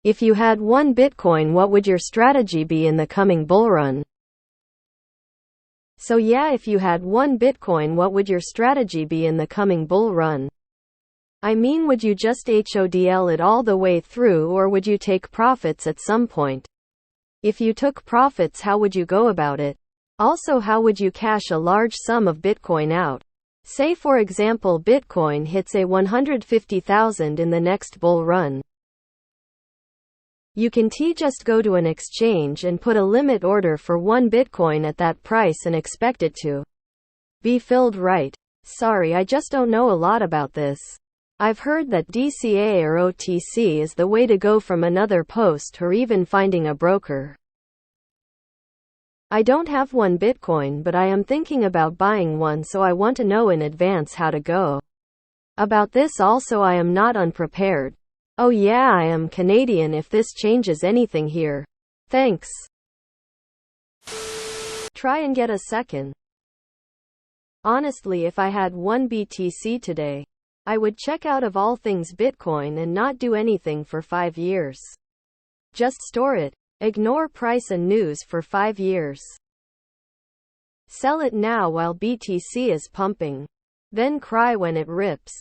If you had one Bitcoin, what would your strategy be in the coming bull run? So yeah, if you had one Bitcoin, what would your strategy be in the coming bull run? I mean, would you just HODL it all the way through, or would you take profits at some point? If you took profits, how would you go about it? Also, how would you cash a large sum of Bitcoin out? Say for example Bitcoin hits a 150,000 in the next bull run. You can just go to an exchange and put a limit order for one Bitcoin at that price and expect it to be filled, right? Sorry, I just don't know a lot about this. I've heard that DCA or OTC is the way to go from another post, or even finding a broker. I don't have one Bitcoin, but I am thinking about buying one, so I want to know in advance how to go about this. Also, I am not unprepared. Oh yeah, I am Canadian, if this changes anything here. Thanks. Try and get a second. Honestly, if I had one BTC today, I would check out of all things Bitcoin and not do anything for 5 years. Just store it. Ignore price and news for 5 years. Sell it now while BTC is pumping. Then cry when it rips.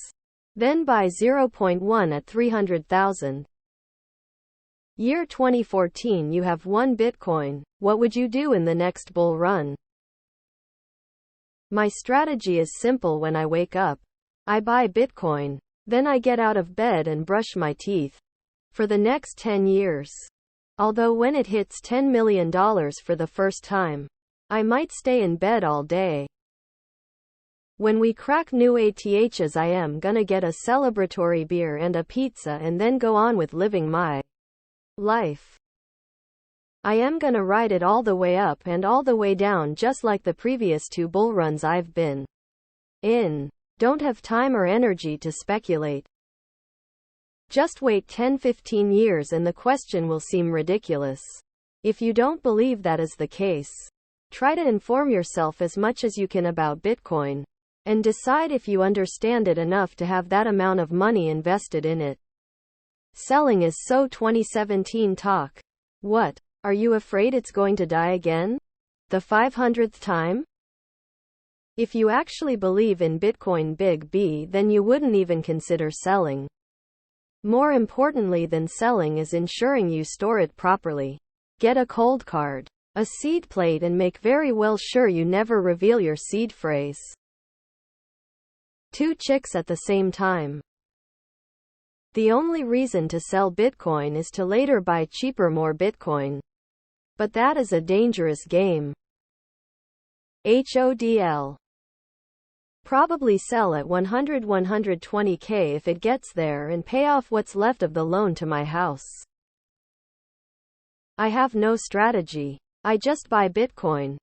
Then buy 0.1 at 300,000. Year 2014, you have one Bitcoin. What would you do in the next bull run? My strategy is simple. When I wake up, I buy Bitcoin. Then I get out of bed and brush my teeth. For the next 10 years. Although when it hits $10 million for the first time, I might stay in bed all day. When we crack new ATHs, I am gonna get a celebratory beer and a pizza and then go on with living my life. I am gonna ride it all the way up and all the way down, just like the previous 2 bull runs I've been in. Don't have time or energy to speculate. Just wait 10-15 years and the question will seem ridiculous. If you don't believe that is the case, try to inform yourself as much as you can about Bitcoin, and decide if you understand it enough to have that amount of money invested in it. Selling is so 2017 talk. What? Are you afraid it's going to die again? The 500th time? If you actually believe in Bitcoin Big B, then you wouldn't even consider selling. More importantly than selling is ensuring you store it properly. Get a cold card, a seed plate, and make very well sure you never reveal your seed phrase. 2 chicks at the same time. The only reason to sell Bitcoin is to later buy cheaper more Bitcoin. But that is a dangerous game. HODL. Probably sell at 120K if it gets there and pay off what's left of the loan to my house. I have no strategy. I just buy Bitcoin.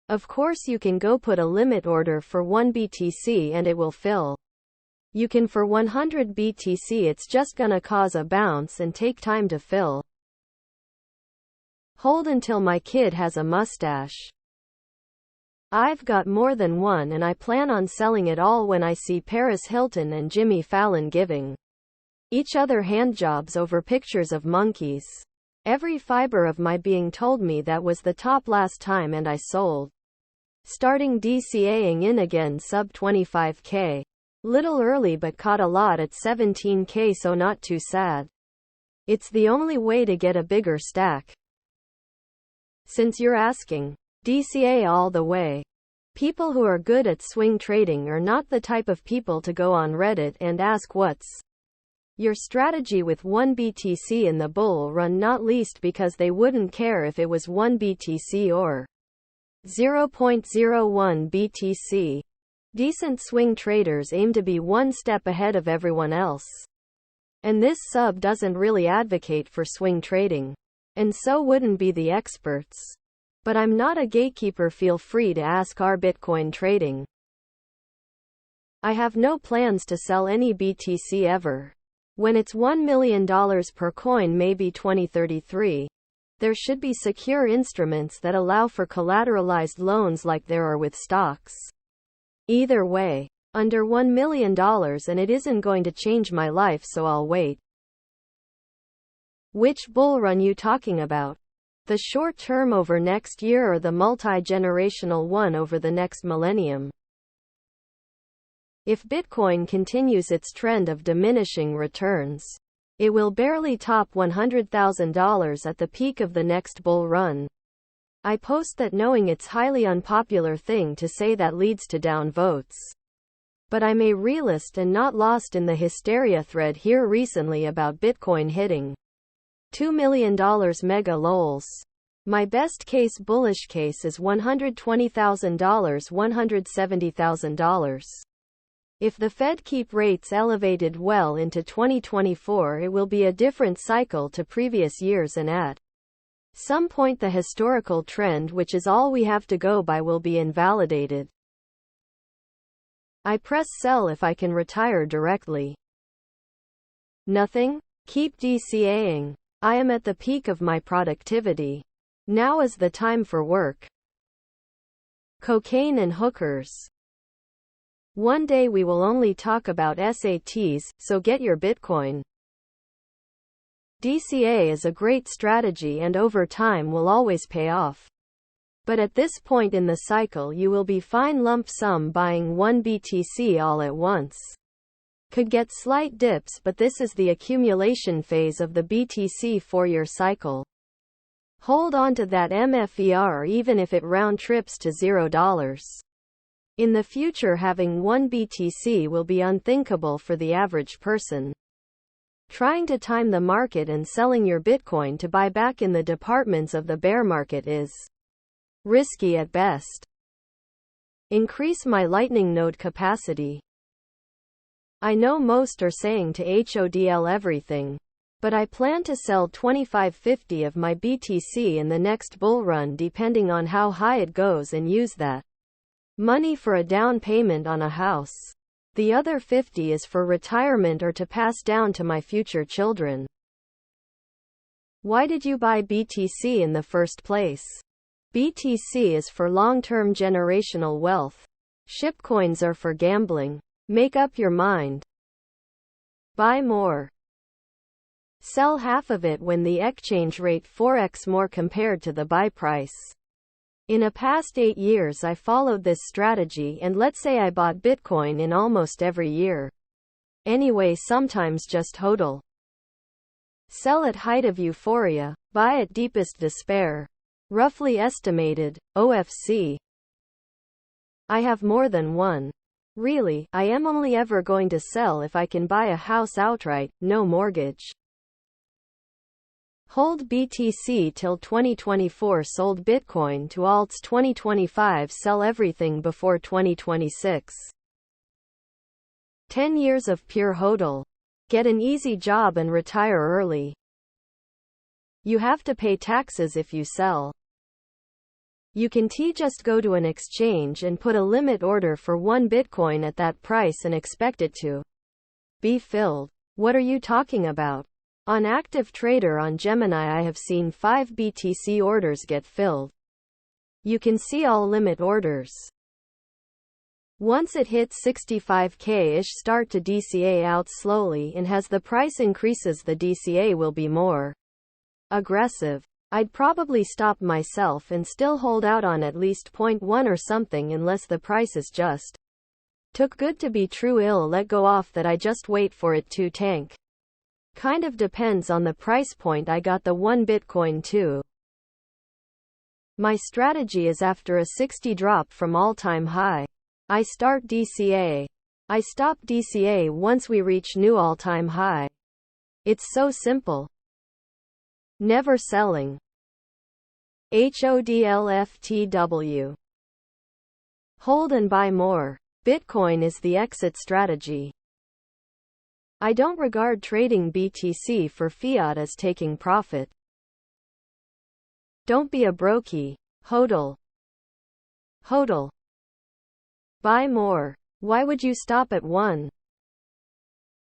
Of course, you can go put a limit order for 1 BTC and it will fill. You can for 100 BTC, it's just gonna cause a bounce and take time to fill. Hold until my kid has a mustache. I've got more than one and I plan on selling it all when I see Paris Hilton and Jimmy Fallon giving each other handjobs over pictures of monkeys. Every fiber of my being told me that was the top last time, and I sold. Starting DCAing in again sub 25K. Little early but caught a lot at 17K, so not too sad. It's the only way to get a bigger stack. Since you're asking, DCA all the way. People who are good at swing trading are not the type of people to go on Reddit and ask what's your strategy with 1 BTC in the bull run, not least because they wouldn't care if it was 1 BTC or 0.01 BTC. Decent swing traders aim to be one step ahead of everyone else. And this sub doesn't really advocate for swing trading. And so wouldn't be the experts. But I'm not a gatekeeper, feel free to ask our Bitcoin trading. I have no plans to sell any BTC ever. When it's $1 million per coin, maybe 2033. There should be secure instruments that allow for collateralized loans like there are with stocks. Either way, under $1 million, and it isn't going to change my life, so I'll wait. Which bull run you talking about? The short term over next year or the multi-generational one over the next millennium? If Bitcoin continues its trend of diminishing returns, it will barely top $100,000 at the peak of the next bull run. I post that knowing it's highly unpopular thing to say that leads to down votes. But I'm a realist and not lost in the hysteria thread here recently about Bitcoin hitting $2 million mega lols. My best case bullish case is $120,000, $170,000. If the Fed keep rates elevated well into 2024, it will be a different cycle to previous years, and at some point the historical trend, which is all we have to go by, will be invalidated. I press sell if I can retire directly. Nothing? Keep DCAing. I am at the peak of my productivity. Now is the time for work. Cocaine and hookers. One day we will only talk about SATs, so get your Bitcoin. DCA is a great strategy and over time will always pay off. But at this point in the cycle you will be fine lump sum buying one BTC all at once. Could get slight dips, but this is the accumulation phase of the BTC 4-year cycle. Hold on to that MFER even if it round trips to $0. In the future having one BTC will be unthinkable for the average person. Trying to time the market and selling your Bitcoin to buy back in the departments of the bear market is risky at best. Increase my Lightning node capacity. I know most are saying to HODL everything, but I plan to sell 2550 of my BTC in the next bull run depending on how high it goes and use that money for a down payment on a house. The other 50 is for retirement or to pass down to my future children. Why did you buy BTC in the first place? BTC is for long-term generational wealth. Shitcoins are for gambling. Make up your mind. Buy more. Sell half of it when the exchange rate 4x more compared to the buy price. In a past 8 years I followed this strategy, and let's say I bought Bitcoin in almost every year. Anyway, sometimes just hodl. Sell at height of euphoria, buy at deepest despair. Roughly estimated, OFC. I have more than one. Really, I am only ever going to sell if I can buy a house outright, no mortgage. Hold BTC till 2024, sold Bitcoin to alts 2025, sell everything before 2026. 10 years of pure hodl. Get an easy job and retire early. You have to pay taxes if you sell. You can just go to an exchange and put a limit order for one Bitcoin at that price and expect it to be filled. What are you talking about? On Active Trader on Gemini I have seen 5 BTC orders get filled. You can see all limit orders. Once it hits 65k-ish, start to DCA out slowly, and as the price increases the DCA will be more aggressive. I'd probably stop myself and still hold out on at least 0.1 or something unless the price is just took good to be true. I'll let go off that. I just wait for it to tank. Kind of depends on the price point. I got the one Bitcoin too. My strategy is after a 60 drop from all-time high, I start DCA. I stop DCA once we reach new all-time high. It's so simple. Never selling. HODLFTW. Hold and buy more. Bitcoin is the exit strategy. I don't regard trading BTC for fiat as taking profit. Don't be a brokey. HODL. HODL. Buy more. Why would you stop at one?